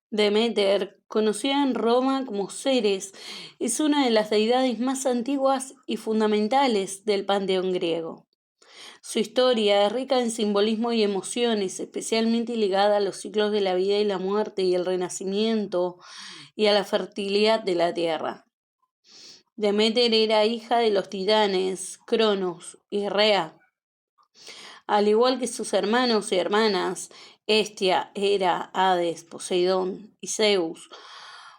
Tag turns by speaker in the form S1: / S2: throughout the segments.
S1: Deméter, conocida en Roma como Ceres, es una de las deidades más antiguas y fundamentales del panteón griego. Su historia es rica en simbolismo y emociones, especialmente ligada a los ciclos de la vida y la muerte y el renacimiento y a la fertilidad de la tierra. Deméter era hija de los titanes Cronos y Rea. Al igual que sus hermanos y hermanas, Hestia, Hera, Hades, Poseidón y Zeus,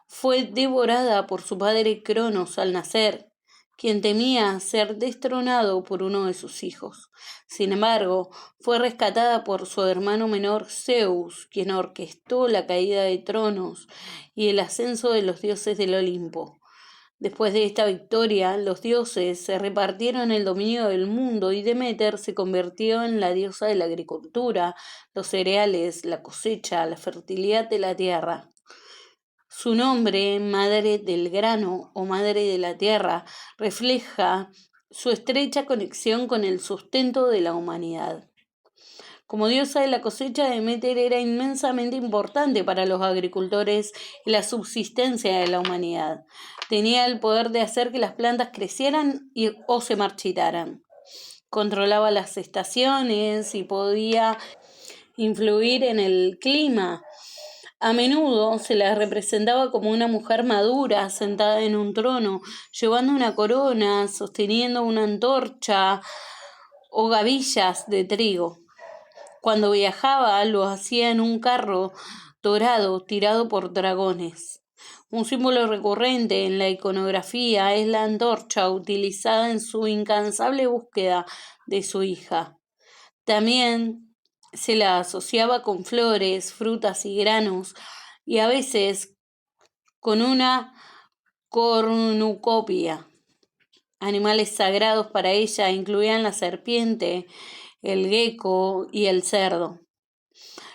S1: fue devorada por su padre Cronos al nacer, quien temía ser destronado por uno de sus hijos. Sin embargo, fue rescatada por su hermano menor Zeus, quien orquestó la caída de Tronos y el ascenso de los dioses del Olimpo. Después de esta victoria, los dioses se repartieron el dominio del mundo y Deméter se convirtió en la diosa de la agricultura, los cereales, la cosecha, la fertilidad de la tierra. Su nombre, Madre del Grano o Madre de la Tierra, refleja su estrecha conexión con el sustento de la humanidad. Como diosa de la cosecha, Deméter era inmensamente importante para los agricultores y la subsistencia de la humanidad. Tenía el poder de hacer que las plantas crecieran o se marchitaran. Controlaba las estaciones y podía influir en el clima. A menudo se la representaba como una mujer madura sentada en un trono, llevando una corona, sosteniendo una antorcha o gavillas de trigo. Cuando viajaba lo hacía en un carro dorado tirado por dragones. Un símbolo recurrente en la iconografía es la antorcha utilizada en su incansable búsqueda de su hija. También se la asociaba con flores, frutas y granos, y a veces con una cornucopia. Animales sagrados para ella incluían la serpiente, el gecko y el cerdo.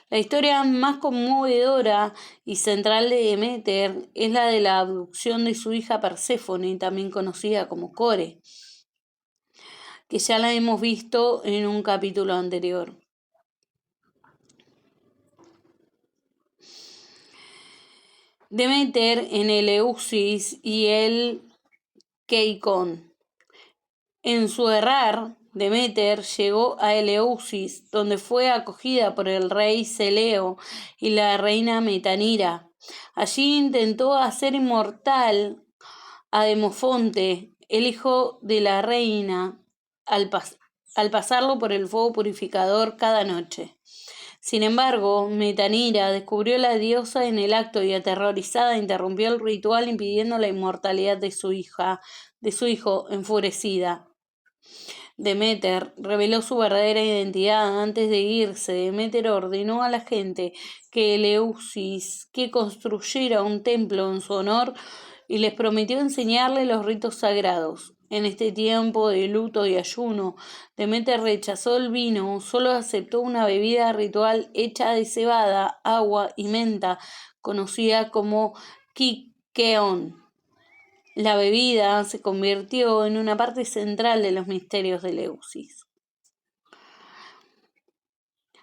S1: La historia más conmovedora y central de Deméter es la de la abducción de su hija Perséfone, también conocida como Core, que ya la hemos visto en un capítulo anterior. Deméter en Eleusis y el Keikon. En su errar, Deméter llegó a Eleusis, donde fue acogida por el rey Celeo y la reina Metanira. Allí intentó hacer inmortal a Demofonte, el hijo de la reina, al pasarlo por el fuego purificador cada noche. Sin embargo, Metanira descubrió a la diosa en el acto y aterrorizada interrumpió el ritual impidiendo la inmortalidad de su hijo, enfurecida. Deméter reveló su verdadera identidad antes de irse. Deméter ordenó a la gente que Eleusis que construyera un templo en su honor y les prometió enseñarle los ritos sagrados. En este tiempo de luto y ayuno, Deméter rechazó el vino, solo aceptó una bebida ritual hecha de cebada, agua y menta, conocida como Kikeon. La bebida se convirtió en una parte central de los misterios de Eleusis.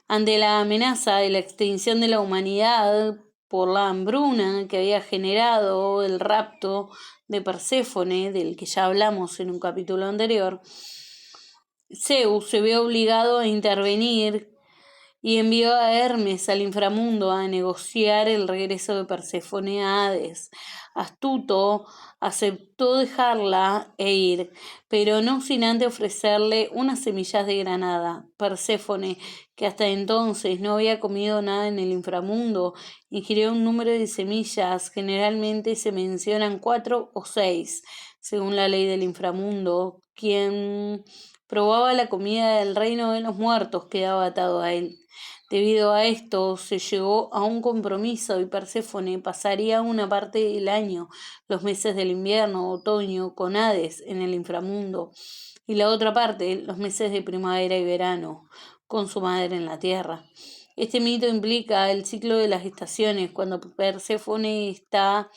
S1: Ante la amenaza de la extinción de la humanidad por la hambruna que había generado el rapto de Perséfone, del que ya hablamos en un capítulo anterior, Zeus se vio obligado a intervenir y envió a Hermes al inframundo a negociar el regreso de Perséfone a Hades. Astuto aceptó dejarla e ir, pero no sin antes ofrecerle unas semillas de granada. Perséfone, que hasta entonces no había comido nada en el inframundo, ingirió un número de semillas, generalmente se mencionan 4 o 6, según la ley del inframundo. Quien probaba la comida del reino de los muertos quedaba atado a él. Debido a esto, se llegó a un compromiso y Perséfone pasaría una parte del año, los meses del invierno, otoño, con Hades en el inframundo, y la otra parte, los meses de primavera y verano, con su madre en la tierra. Este mito implica el ciclo de las estaciones. Cuando Perséfone está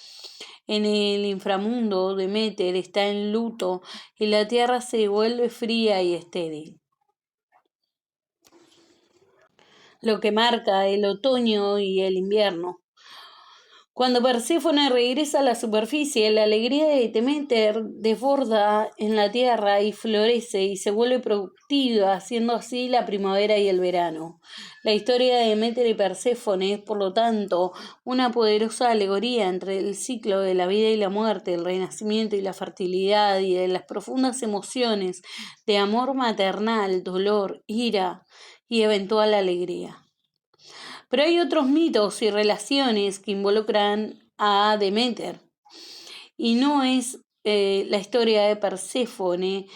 S1: en el inframundo, Deméter está en luto y la tierra se vuelve fría y estéril, lo que marca el otoño y el invierno. Cuando Perséfone regresa a la superficie, la alegría de Deméter desborda en la tierra y florece y se vuelve productiva, haciendo así la primavera y el verano. La historia de Deméter y Perséfone es, por lo tanto, una poderosa alegoría entre el ciclo de la vida y la muerte, el renacimiento y la fertilidad, y de las profundas emociones de amor maternal, dolor, ira y eventual alegría. Pero hay otros mitos y relaciones que involucran a Deméter, y no es la historia de Perséfone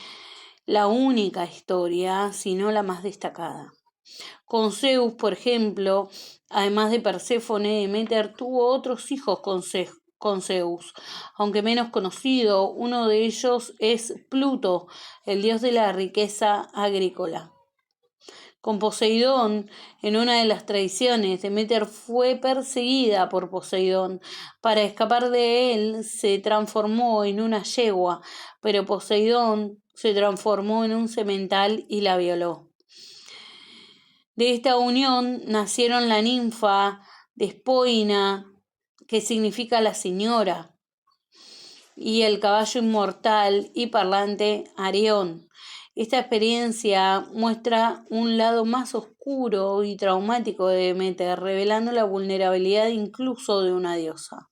S1: la única historia, sino la más destacada. Con Zeus, por ejemplo, además de Perséfone, Deméter tuvo otros hijos con Zeus, aunque menos conocido. Uno de ellos es Pluto, el dios de la riqueza agrícola. Con Poseidón, en una de las tradiciones, Deméter fue perseguida por Poseidón. Para escapar de él, se transformó en una yegua, pero Poseidón se transformó en un semental y la violó. De esta unión nacieron la ninfa Despoina, que significa la señora, y el caballo inmortal y parlante Arión. Esta experiencia muestra un lado más oscuro y traumático de Deméter, revelando la vulnerabilidad incluso de una diosa.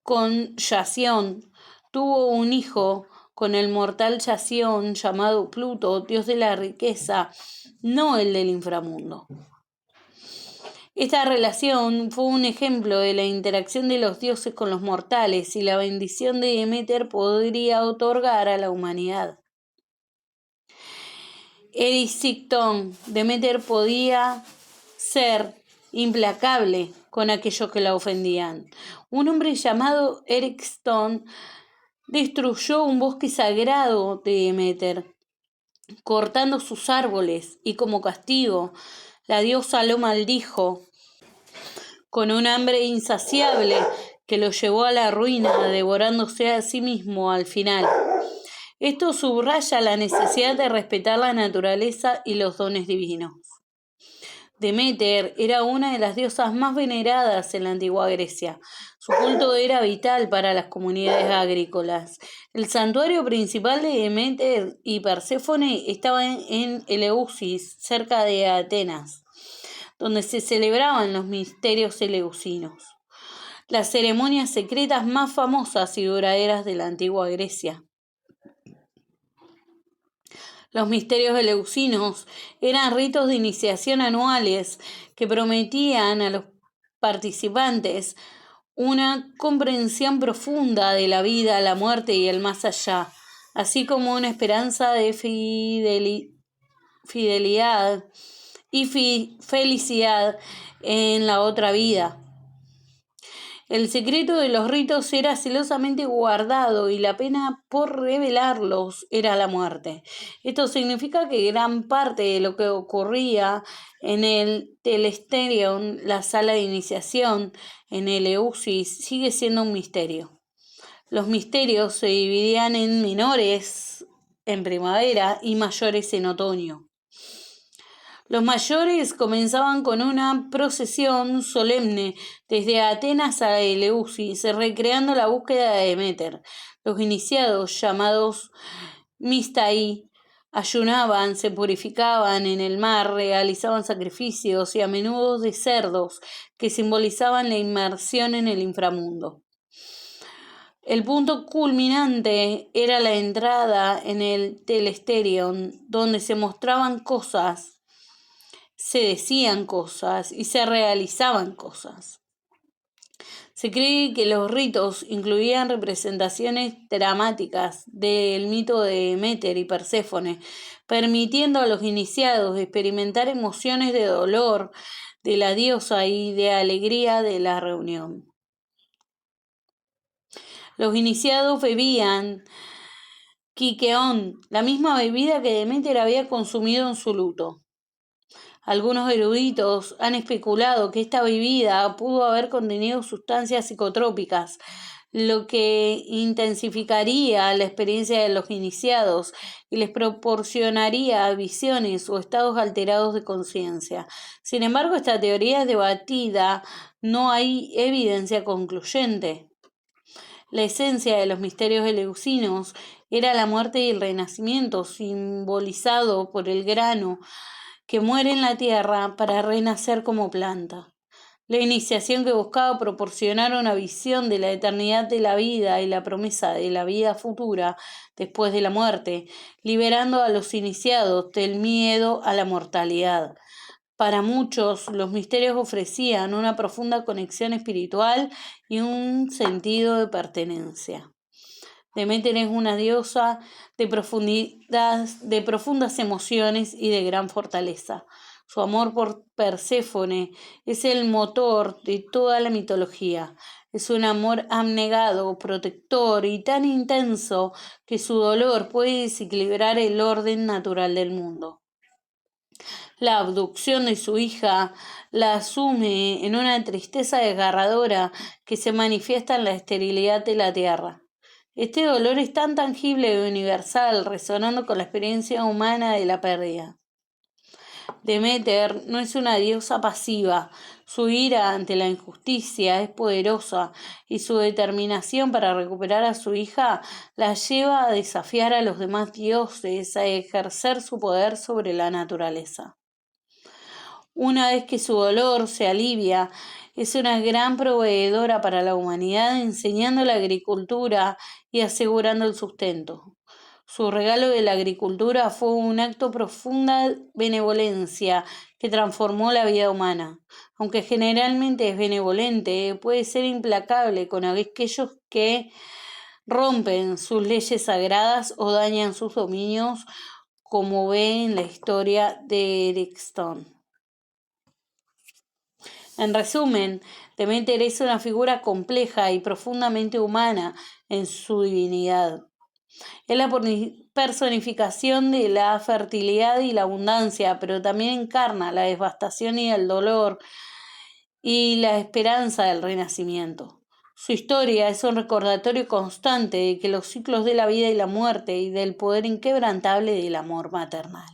S1: Con Yación tuvo un hijo con el mortal Yación llamado Pluto, dios de la riqueza, no el del inframundo. Esta relación fue un ejemplo de la interacción de los dioses con los mortales y la bendición de Deméter podría otorgar a la humanidad. Erisictón, Deméter podía ser implacable con aquellos que la ofendían. Un hombre llamado Erisictón destruyó un bosque sagrado de Deméter, cortando sus árboles, y como castigo, la diosa lo maldijo con un hambre insaciable que lo llevó a la ruina, devorándose a sí mismo al final. Esto subraya la necesidad de respetar la naturaleza y los dones divinos. Deméter era una de las diosas más veneradas en la antigua Grecia. Su culto era vital para las comunidades agrícolas. El santuario principal de Deméter y Perséfone estaba en Eleusis, cerca de Atenas, donde se celebraban los misterios eleusinos, las ceremonias secretas más famosas y duraderas de la antigua Grecia. Los misterios eleusinos eran ritos de iniciación anuales que prometían a los participantes una comprensión profunda de la vida, la muerte y el más allá, así como una esperanza de fidelidad y felicidad en la otra vida. El secreto de los ritos era celosamente guardado y la pena por revelarlos era la muerte. Esto significa que gran parte de lo que ocurría en el Telesterion, la sala de iniciación, en el Eleusis, sigue siendo un misterio. Los misterios se dividían en menores en primavera y mayores en otoño. Los mayores comenzaban con una procesión solemne desde Atenas a Eleusis, recreando la búsqueda de Deméter. Los iniciados, llamados Mistai, ayunaban, se purificaban en el mar, realizaban sacrificios y a menudo de cerdos que simbolizaban la inmersión en el inframundo. El punto culminante era la entrada en el Telesterion, donde se mostraban cosas, se decían cosas y se realizaban cosas. Se cree que los ritos incluían representaciones dramáticas del mito de Deméter y Perséfone, permitiendo a los iniciados experimentar emociones de dolor de la diosa y de alegría de la reunión. Los iniciados bebían Kikeón, la misma bebida que Deméter había consumido en su luto. Algunos eruditos han especulado que esta bebida pudo haber contenido sustancias psicotrópicas, lo que intensificaría la experiencia de los iniciados y les proporcionaría visiones o estados alterados de conciencia. Sin embargo, esta teoría es debatida, no hay evidencia concluyente. La esencia de los misterios eleusinos era la muerte y el renacimiento, simbolizado por el grano que muere en la tierra para renacer como planta. La iniciación que buscaba proporcionar una visión de la eternidad de la vida y la promesa de la vida futura después de la muerte, liberando a los iniciados del miedo a la mortalidad. Para muchos, los misterios ofrecían una profunda conexión espiritual y un sentido de pertenencia. Deméter es una diosa de profundas emociones y de gran fortaleza. Su amor por Perséfone es el motor de toda la mitología. Es un amor abnegado, protector y tan intenso que su dolor puede desequilibrar el orden natural del mundo. La abducción de su hija la asume en una tristeza desgarradora que se manifiesta en la esterilidad de la tierra. Este dolor es tan tangible y universal, resonando con la experiencia humana de la pérdida. Deméter no es una diosa pasiva, su ira ante la injusticia es poderosa y su determinación para recuperar a su hija la lleva a desafiar a los demás dioses a ejercer su poder sobre la naturaleza. Una vez que su dolor se alivia, es una gran proveedora para la humanidad, enseñando la agricultura y asegurando el sustento. Su regalo de la agricultura fue un acto de profunda benevolencia que transformó la vida humana. Aunque generalmente es benevolente, puede ser implacable con aquellos que rompen sus leyes sagradas o dañan sus dominios, como ve en la historia de Erikson. En resumen, Deméter es una figura compleja y profundamente humana en su divinidad. Es la personificación de la fertilidad y la abundancia, pero también encarna la devastación y el dolor y la esperanza del renacimiento. Su historia es un recordatorio constante de que los ciclos de la vida y la muerte y del poder inquebrantable del amor maternal.